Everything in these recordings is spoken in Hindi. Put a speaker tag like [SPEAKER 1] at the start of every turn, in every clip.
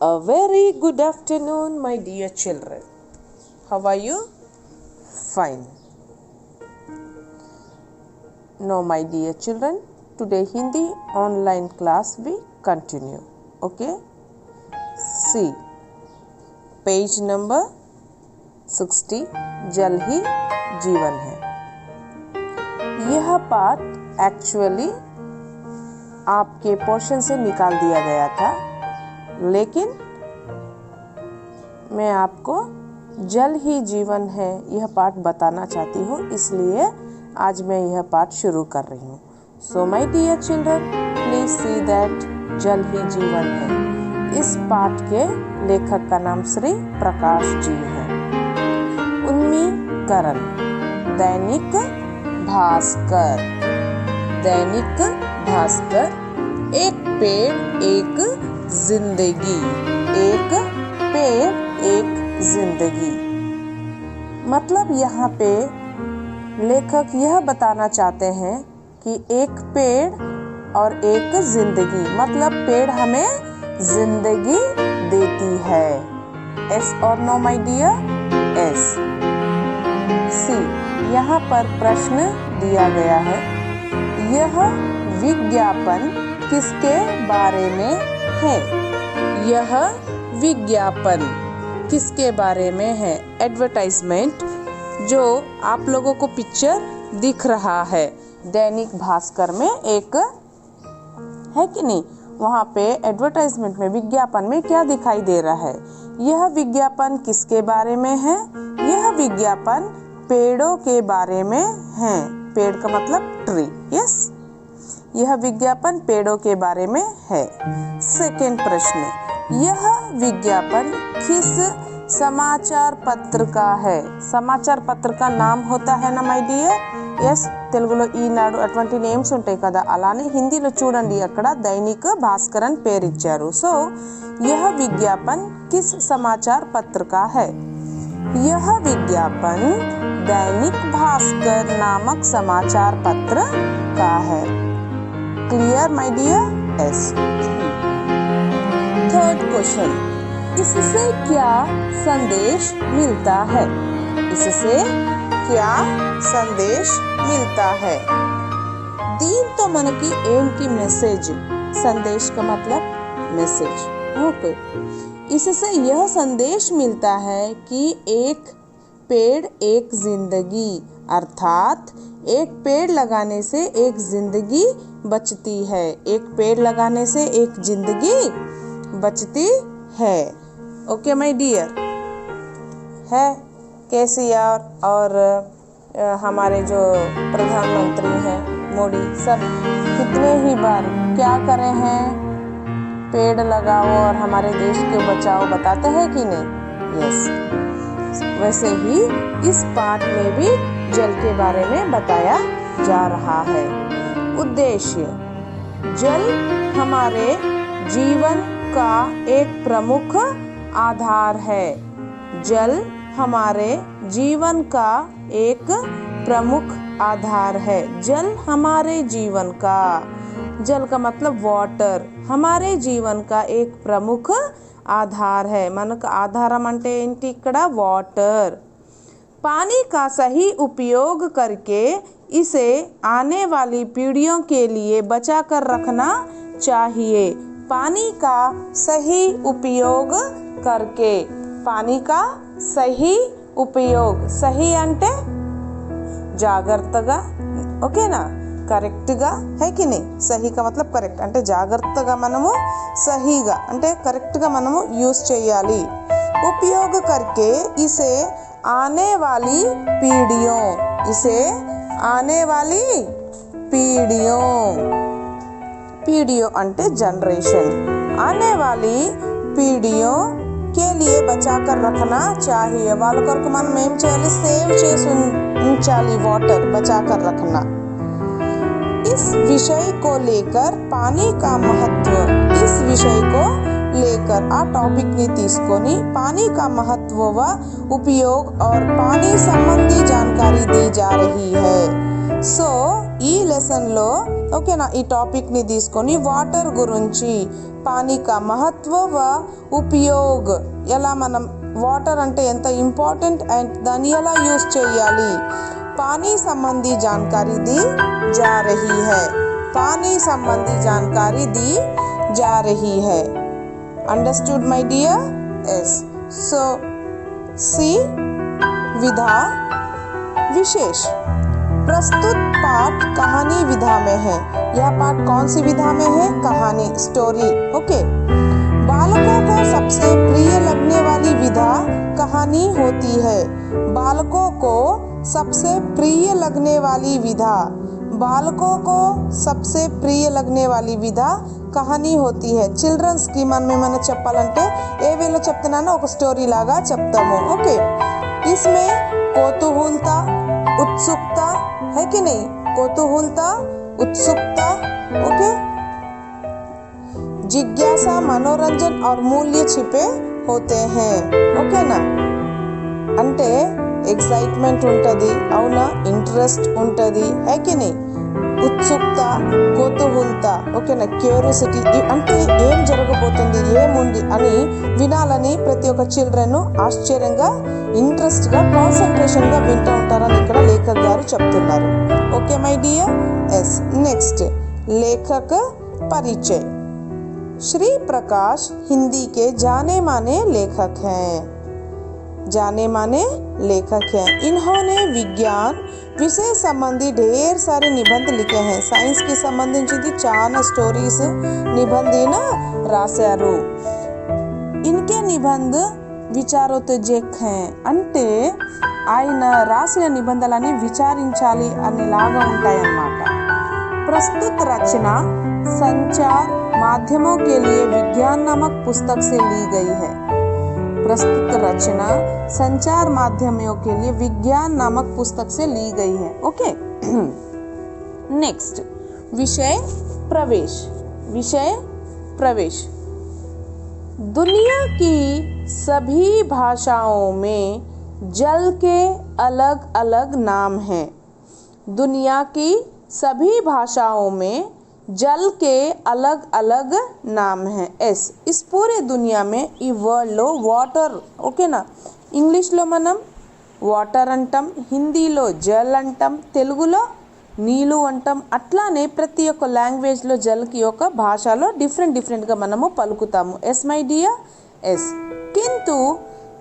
[SPEAKER 1] A very good afternoon, my dear children. How are you? Fine. Now, my dear children, today Hindi online class we continue. Okay? See, page number 60, जल ही जीवन है. यह पाठ एक्चुअली आपके पोर्शन से निकाल दिया गया था, लेकिन मैं आपको जल ही जीवन है यह पाठ बताना चाहती हूँ, इसलिए आज मैं यह पाठ शुरू कर रही हूँ. So my dear children, please see that जल ही जीवन है. इस पाठ के लेखक का नाम श्री प्रकाश जी है. उन्मीकरण, दैनिक भास्कर. दैनिक भास्कर, एक पेड़ एक जिंदगी. एक पेड़ एक जिंदगी. मतलब यहाँ पे लेखक यह बताना चाहते हैं कि एक पेड़ और एक जिंदगी, मतलब पेड़ हमें जिंदगी देती है. एस और नो माय डियर? एस. सी, यहाँ पर प्रश्न दिया गया है. यह विज्ञापन किसके बारे में है? यह विज्ञापन किसके बारे में है? एडवर्टाइजमेंट जो आप लोगों को पिक्चर दिख रहा है दैनिक भास्कर में एक है कि नहीं, वहाँ पे एडवर्टाइजमेंट में विज्ञापन में क्या दिखाई दे रहा है? यह विज्ञापन किसके बारे में है? यह विज्ञापन पेड़ों के बारे में है. पेड़ का मतलब ट्री. यस, यह विज्ञापन पेड़ों के बारे में है. सेकंड प्रश्न, यह विज्ञापन किस समाचार पत्र का है? समाचार पत्र का नाम होता है ना మై డియర్? ఎస్, తెలుగులో ఈనాడు అటువంటి నేమ్స్ ఉంటాయి కదా, అలానే హిందీలో చూడండి అక్కడ దైనిక్ భాస్కర్ అని పేరు ఇచ్చారు. సో यह विज्ञापन किस समाचार पत्र का है? यह विज्ञापन दैनिक भास्कर नामक समाचार पत्र का है. Clear my dear? Yes. Third question, इससे क्या संदेश मिलता है? इससे क्या संदेश मिलता है? దీంతో మనకి ఏంటి మెసేజ్? संदेश का मतलब मैसेज. ओके. इससे यह संदेश मिलता है कि एक पेड़ एक जिंदगी, अर्थात एक पेड़ लगाने से एक जिंदगी बचती है. एक पेड़ लगाने से एक जिंदगी बचती है. Okay my dear? है केसीआर और हमारे जो प्रधानमंत्री हैं मोदी, सब कितने ही बार क्या करे हैं? पेड़ लगाओ और हमारे देश को बचाओ बताते हैं कि नहीं? यस. वैसे ही इस पाठ में भी जल के बारे में बताया जा रहा है. उद्देश्य, जल हमारे जीवन का एक प्रमुख आधार है. जल हमारे जीवन का एक प्रमुख आधार है. जल हमारे जीवन का, जल का मतलब वाटर, हमारे जीवन का एक प्रमुख आधार है. మనకు ఆధారం అంటే ఏంటి ఇక్కడ? వాటర్. पानी का सही उपयोग करके इसे आने वाली पीढ़ियों के लिए बचा कर रखना चाहिए. पानी का सही उपयोग करके, पानी का सही ఉపయోగ్, సహీ అంటే జాగ్రత్తగా, ఓకేనా? కరెక్ట్గా, है कि नहीं? सही का मतलब करेक्ट అంటే జాగ్రత్తగా మనము, సహీగా అంటే కరెక్ట్గా మనము యూజ్ చేయాలి. उपयोग करके इसे आने वाली पीढ़ियों, इसे आने वाली पीढ़ियों, पीढ़ियों అంటే जनरेशन, आने वाली पीढ़ियों के लिए बचा कर रखना चाहिए. వాళ్ళ కొరకు మనం ఏం చేయాలి? సేవ్ చేసి ఉంచాలి. వాటర్ बचा कर रखना. इस विषय को लेकर पानी का महत्व, इस विषय को लेकर आ टॉपिक ని తీసుకొని पानी का महत्व व उपयोग और पानी संबंधी जानकारी दी जा रही है. So ఈ లెసన్ లో ఓకేనా ఈ టాపిక్ ని తీసుకొని వాటర్ గురించి పానీ కా మహత్వ వ ఉపయోగ్ ఎలా మనం వాటర్ అంటే ఎంత ఇంపార్టెంట్ అండ్ దాన్ని ఎలా యూజ్ చేయాలి पानी संबंधी जानकारी दी जा रही है पानी संबंधी जानकारी दी जा रही है understood my dear yes so see विधा विशेष प्रस्तुत पाठ कहानी विधा में है यह पाठ कौन सी विधा में है कहानी स्टोरी ओके बालकों को सबसे प्रिय लगने वाली विधा कहानी होती है बालकों को सबसे प्रिय लगने वाली विधा बालकों को सबसे प्रिय लगने वाली विधा कहानी होती है चिल्ड्रन्स की मन में मन చెప్పాలంటే ఏ వేలో చెప్తున్నానో ఒక స్టోరీ లాగా చెప్తాము ఓకే इसमें कौतूहलता उत्सुकता है कि नहीं कौतूहलता उत्सुकता ओके जिज्ञासा मनोरंजन और मूल्य छिपे होते हैं ओके ना అంటే ఎక్సైట్మెంట్ ఉంటుంది అవునా ఇంట్రెస్ట్ ఉంటుంది హైకిని ఉత్సుకత కుతూహలత ఓకేనా క్యూరియాసిటీ అంటే ఏం జరగబోతుంది ఏముంది అని వినాలని ప్రతి ఒక్క చిల్డ్రన్ ఆశ్చర్యంగా ఇంట్రెస్ట్గా కాన్సన్ట్రేషన్గా వింటూ ఉంటారని ఇక్కడ లేఖక్ గారు చెప్తున్నారు okay my dear yes next लेखक परिचय श्री प्रकाश हिंदी के जाने माने लेखक हैं जाने माने लेखक हैं इन्होंने विज्ञान विषय संबंधी ढेर सारे निबंध लिखे हैं साइंस की संबंधिंచి చాలా స్టోరీస్ నిబంధన రాశారు इनके निबंध విచారోత్తేజక్ हैं అంటే ఆయన రాసిన నిబంధనలని విచారించాలి అనేలాగా ఉంటాయి అన్నమాట प्रस्तुत रचना संचार माध्यमों के लिए विज्ञान नामक पुस्तक से ली गई है प्रस्तुत रचना संचार माध्यमों के लिए विज्ञान नामक पुस्तक से ली गई है ओके नेक्स्ट विषय प्रवेश दुनिया की सभी भाषाओं में जल के अलग अलग नाम हैं दुनिया की सभी भाषाओं में जल के अलग अलग नाम हैं एस इस पूरे दुनिया में ఈ వరల్డ్లో వాటర్ ఓకేనా ఇంగ్లీష్లో మనం వాటర్ అంటాం హిందీలో జల్ అంటాం తెలుగులో నీళ్ళు అంటాం అట్లానే ప్రతి ఒక్క లాంగ్వేజ్లో జల్కి ఒక భాషలో డిఫరెంట్గా మనము పలుకుతాము ఎస్ మై డియర్ ఎస్ किंतु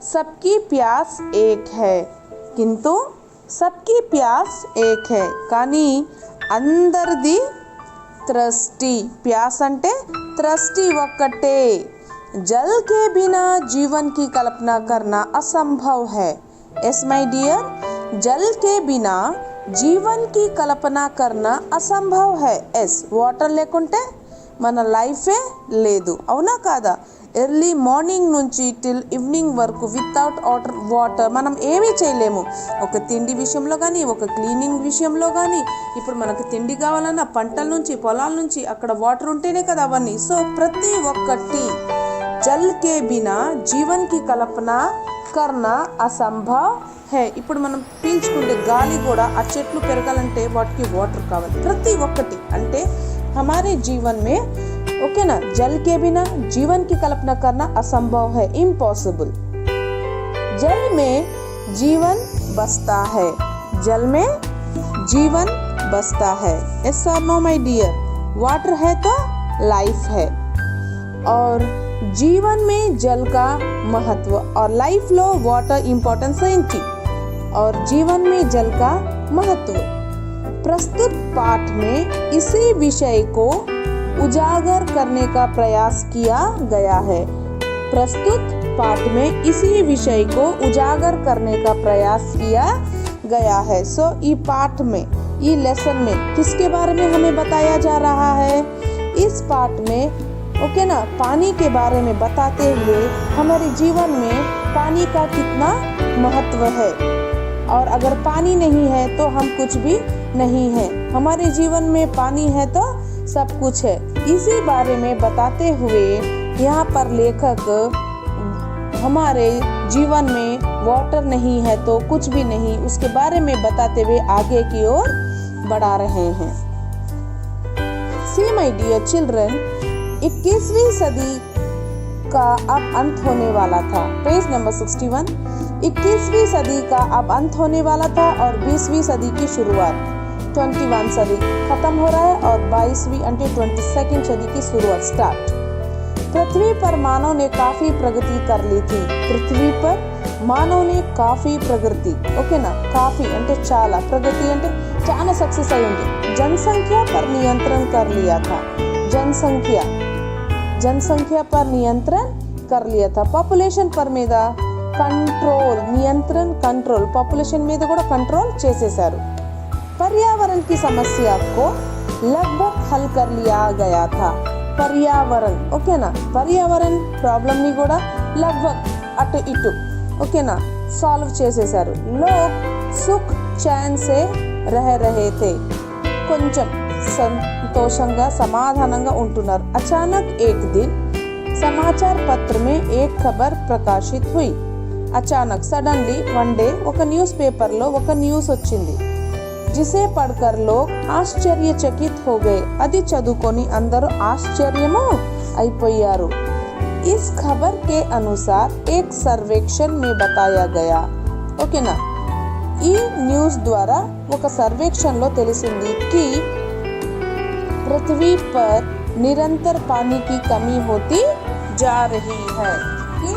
[SPEAKER 1] सबकी प्यास एक है किंतु सबकी प्यास एक है కానీ అందరిది त्रस्टी प्यास అంటే त्रस्टी ఒక్కటే जल के बिना जीवन की कल्पना करना असंभव है एस माय डियर जल के बिना जीवन की कल्पना करना असंभव है एस వాటర్ లేకుంటే మన లైఫే లేదు అవునా కాదా ఎర్లీ మార్నింగ్ నుంచి టిల్ ఈవినింగ్ వరకు వితౌట్ వాటర్ మనం ఏమీ చేయలేము ఒక తిండి విషయంలో కానీ ఒక క్లీనింగ్ విషయంలో కానీ ఇప్పుడు మనకు తిండి కావాలన్నా పంటల నుంచి పొలాల నుంచి అక్కడ వాటర్ ఉంటేనే కదా అవన్నీ సో ప్రతి ఒక్కటి జల్ కే బినా జీవన్ కి కల్పన కర్నా అసంభవ్ హే ఇప్పుడు మనం పీల్చుకుంటే గాలి కూడా ఆ చెట్లు పెరగాలంటే వాటికి వాటర్ కావాలి ప్రతి ఒక్కటి అంటే हमारे जीवन में ओके ना जल के बिना जीवन की कल्पना करना असंभव है इम्पॉसिबल जल में जीवन बसता है जल में जीवन बसता है यस और नो माय डियर वाटर है तो लाइफ है और जीवन में जल का महत्व और लाइफ लो वाटर इंपॉर्टेंस है और जीवन में जल का महत्व प्रस्तुत पाठ में इसी विषय को उजागर करने का प्रयास किया गया है प्रस्तुत पाठ में इसी विषय को उजागर करने का प्रयास किया गया है सो ये पाठ में ये लेसन में किसके बारे में हमें बताया जा रहा है इस पाठ में ओके ना पानी के बारे में बताते हुए हमारे जीवन में पानी का कितना महत्व है और अगर पानी नहीं है तो हम कुछ भी नहीं है हमारे जीवन में पानी है तो सब कुछ है इसी बारे में बताते हुए यहाँ पर लेखक हमारे जीवन में वाटर नहीं है तो कुछ भी नहीं उसके बारे में बताते हुए आगे की ओर बढ़ा रहे हैं। सी माय डियर चिल्ड्रन, 21वीं सदी का अब अंत होने वाला था। Page number 61। 21वीं सदी का अब अंत होने वाला था और 20वीं सदी की शुरुआत, 21 सदी खत्म हो रहा है और 22वीं 22nd सदी की शुरुआत स्टार्ट। पृथ्वी पर मानव ने काफी प्रगति कर ली थी। पृथ्वी पर మానవ ने काफी प्रगति, ఓకేనా, काफी అంటే చాలా, प्रगति అంటే చాలా సక్సెస్ అయ్యింది। जनसंख्या पर नियंत्रण कर लिया था। जनसंख्या पर नियंत्रण कर लिया था। పాపులేషన్ पर మీద కంట్రోల్, నియంత్రణ కంట్రోల్, పాపులేషన్ మీద కూడా కంట్రోల్ చేసేశారు। पर्यावरण की समस्या को लगभग हल कर लिया गया था। पर्यावरण, ఓకేనా, पर्यावरण ప్రాబ్లం ని కూడా लगभग అటు ఇటు, ఓకేనా, సాల్వ్ చేసేశారు। लोग सुख चैन से रह रहे थे। కొంచెం సంతోషంగా సమాధానంగా ఉంటున్నారు। अचानक एक दिन समाचार पत्र में एक खबर प्रकाशित हुई। अचानक सडनली वन डे ఒక న్యూస్ పేపర్ లో ఒక న్యూస్ వచ్చింది। जिसे पढ़कर लोग आश्चर्यचकित हो गए। అది చదువుకొని అందరూ ఆశ్చర్యము అయిపోయారు। इस खबर के अनुसार एक सर्वेक्षण में बताया गया, ఓకేనా, ఈ న్యూస్ ద్వారా ఒక సర్వేక్షణలో తెలిసింది कि पृथ्वी पर निरंतर पानी की कमी होती जा रही है। कि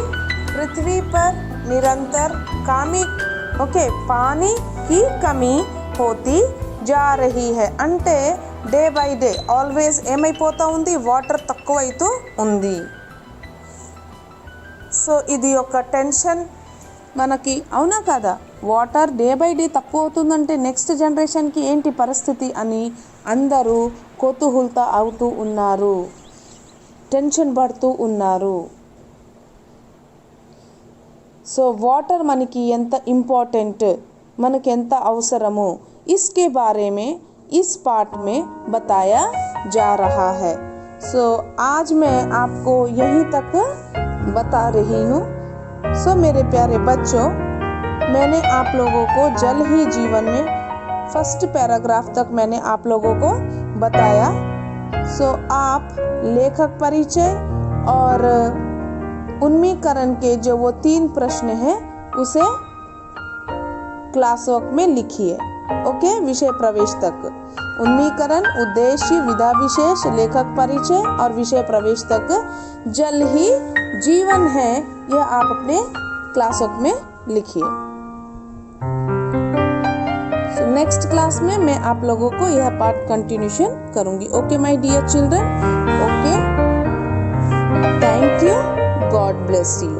[SPEAKER 1] पृथ्वी पर निरंतर पानी की कमी होती जा रही है। అంటే డే బై డే ఆల్వేస్ ఏమైపోతా ఉంది, వాటర్ తక్కువ అవుతూ ఉంది। సో ఇది ఒక టెన్షన్ మనకి, అవునా కదా, వాటర్ డే బై డే తక్కువ అవుతుందంటే నెక్స్ట్ జనరేషన్కి ఏంటి పరిస్థితి అని అందరూ కుతూహలత అవుతూ ఉన్నారు, టెన్షన్ పడుతూ ఉన్నారు। సో వాటర్ మనకి ఎంత ఇంపార్టెంట్, మనకి ఎంత అవసరము, इसके बारे में इस पाठ में बताया जा रहा है। सो आज मैं आपको यहीं तक बता रही हूँ। सो मेरे प्यारे बच्चों, मैंने आप लोगों को जल ही जीवन में फर्स्ट पैराग्राफ तक मैंने आप लोगों को बताया। सो आप लेखक परिचय और उन्मीकरण के जो वो 3 प्रश्न हैं उसे क्लास वर्क में लिखिए, ओके। विषय प्रवेश तक उन्मीकरण, उद्देश्य, विधा विशेष, लेखक परिचय और विषय प्रवेश तक जल ही जीवन है, यह आप अपने क्लास वर्क में लिखिए। नेक्स्ट क्लास में मैं आप लोगों को यह पार्ट कंटिन्यूशन करूंगी। Okay my dear children, okay, thank you, God bless you.